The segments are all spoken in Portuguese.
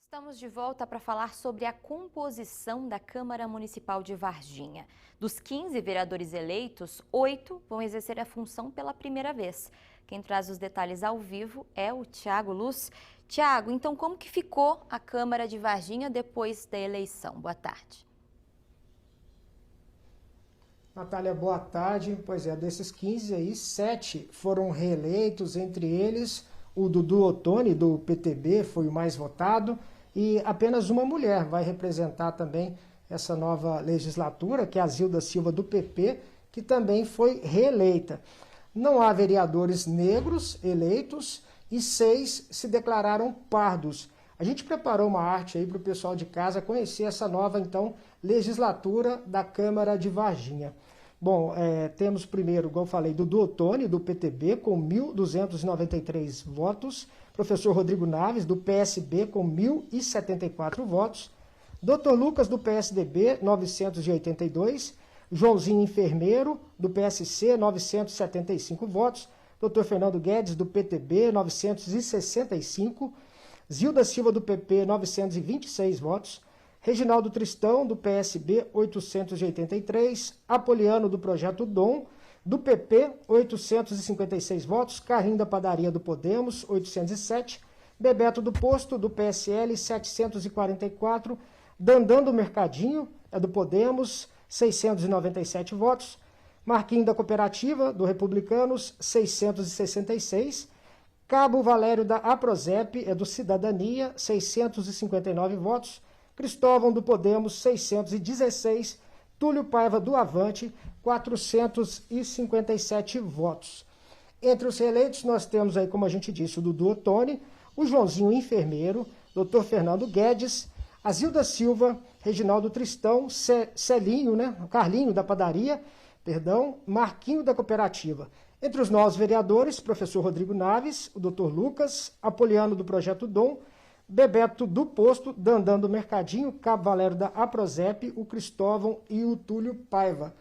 Estamos de volta para falar sobre a composição da Câmara Municipal de Varginha. Dos 15 vereadores eleitos, 8 vão exercer a função pela primeira vez. Quem traz os detalhes ao vivo é o Thiago Luz. Thiago, então como que ficou a Câmara de Varginha depois da eleição? Boa tarde. Natália, boa tarde. Pois é, desses 15 aí, 7 foram reeleitos, entre eles o Dudu Ottoni, do PTB, foi o mais votado, e apenas uma mulher vai representar também essa nova legislatura, que é a Zilda Silva, do PP, que também foi reeleita. Não há vereadores negros eleitos e 6 se declararam pardos. A gente preparou uma arte aí para o pessoal de casa conhecer essa nova, então, legislatura da Câmara de Varginha. Bom, temos primeiro, como eu falei, Dudu Ottoni, do PTB, com 1.293 votos. Professor Rodrigo Naves, do PSB, com 1.074 votos. Dr. Lucas, do PSDB, 982. Joãozinho Enfermeiro, do PSC, 975 votos. Dr. Fernando Guedes, do PTB, 965. Zilda Silva, do PP, 926 votos. Reginaldo Tristão, do PSB, 883. Apoliano, do Projeto Dom, do PP, 856 votos. Carrinho da Padaria, do Podemos, 807. Bebeto do Posto, do PSL, 744. Dandan do Mercadinho, do Podemos, 697 votos. Marquinho da Cooperativa, do Republicanos, 666. Cabo Valério da Aprosep, do Cidadania, 659 votos. Cristóvão do Podemos, 616. Túlio Paiva do Avante, 457 votos. Entre os reeleitos nós temos aí, como a gente disse, o Dudu Ottoni, o Joãozinho Enfermeiro, Dr. Fernando Guedes, a Zilda Silva, Reginaldo Tristão, Celinho, o Carlinho da Padaria, Marquinho da Cooperativa. Entre os novos vereadores, professor Rodrigo Naves, o Dr. Lucas, Apoliano do Projeto Dom, Bebeto do Posto, Dandan do Mercadinho, Cabo Valério da Aprosep, o Cristóvão e o Túlio Paiva.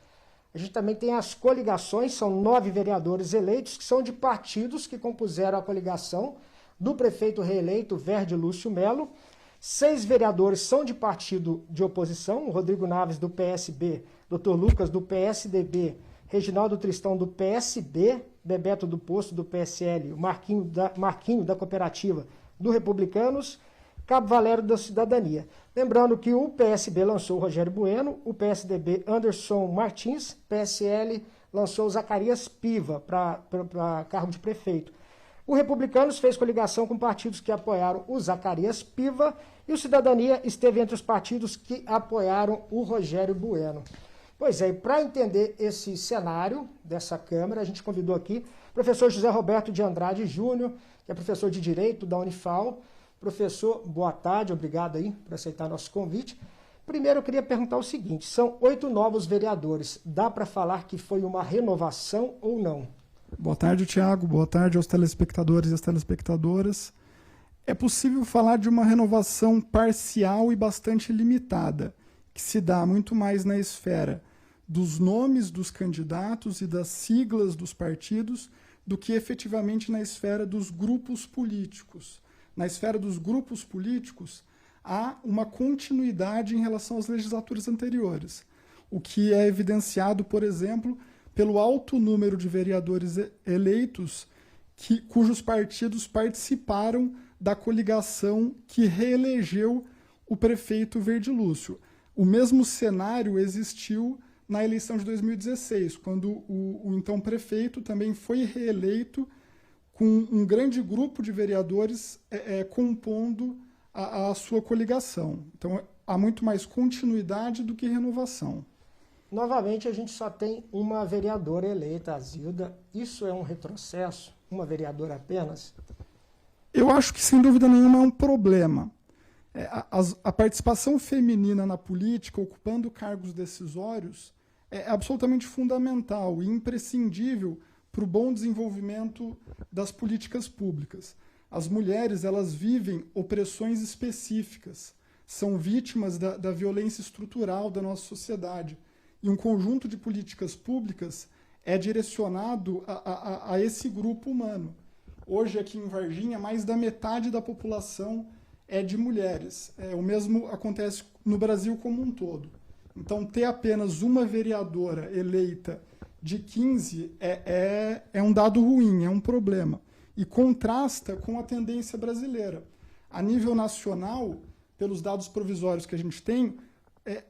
A gente também tem as coligações, são 9 vereadores eleitos, que são de partidos que compuseram a coligação do prefeito reeleito Verde Lúcio Melo. 6 vereadores são de partido de oposição, o Rodrigo Naves, do PSB, Dr. Lucas, do PSDB, Reginaldo Tristão, do PSB, Bebeto do Posto, do PSL, o Marquinho da Cooperativa, do Republicanos, Cabo Valério da Cidadania. Lembrando que o PSB lançou o Rogério Bueno, o PSDB Anderson Martins, PSL lançou o Zacarias Piva para cargo de prefeito. O Republicanos fez coligação com partidos que apoiaram o Zacarias Piva e o Cidadania esteve entre os partidos que apoiaram o Rogério Bueno. Pois é, para entender esse cenário dessa Câmara, a gente convidou aqui o professor José Roberto de Andrade Júnior, que é professor de Direito da Unifal. Professor, boa tarde, obrigado aí por aceitar nosso convite. Primeiro eu queria perguntar o seguinte, são 8 novos vereadores, dá para falar que foi uma renovação ou não? Boa tarde, Thiago, boa tarde aos telespectadores e às telespectadoras. É possível falar de uma renovação parcial e bastante limitada, que se dá muito mais na esfera dos nomes dos candidatos e das siglas dos partidos do que efetivamente na esfera dos grupos políticos. Na esfera dos grupos políticos, há uma continuidade em relação às legislaturas anteriores, o que é evidenciado, por exemplo, pelo alto número de vereadores eleitos cujos partidos participaram da coligação que reelegeu o prefeito Verde Lúcio. O mesmo cenário existiu na eleição de 2016, quando o então prefeito também foi reeleito com um grande grupo de vereadores compondo a sua coligação. Então, há muito mais continuidade do que renovação. Novamente, a gente só tem uma vereadora eleita, a Zilda. Isso é um retrocesso? Uma vereadora apenas? Eu acho que, sem dúvida nenhuma, é um problema. A participação feminina na política, ocupando cargos decisórios, é absolutamente fundamental e imprescindível para o bom desenvolvimento das políticas públicas. As mulheres, elas vivem opressões específicas, são vítimas da violência estrutural da nossa sociedade. E um conjunto de políticas públicas é direcionado a esse grupo humano. Hoje, aqui em Varginha, mais da metade da população é de mulheres. O mesmo acontece no Brasil como um todo. Então, ter apenas uma vereadora eleita de 15 é um dado ruim, é um problema. E contrasta com a tendência brasileira. A nível nacional, pelos dados provisórios que a gente tem,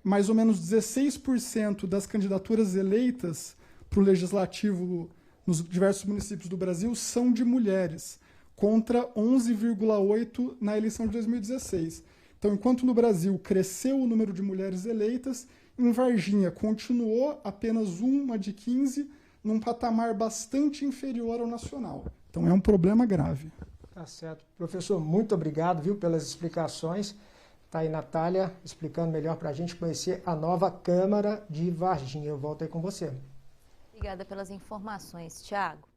mais ou menos 16% das candidaturas eleitas para o legislativo nos diversos municípios do Brasil são de mulheres, contra 11,8% na eleição de 2016. Então, enquanto no Brasil cresceu o número de mulheres eleitas, em Varginha continuou apenas uma de 15, num patamar bastante inferior ao nacional. Então, é um problema grave. Tá certo. Professor, muito obrigado, viu, pelas explicações. Tá aí, Natália, explicando melhor para a gente conhecer a nova Câmara de Varginha. Eu volto aí com você. Obrigada pelas informações, Thiago.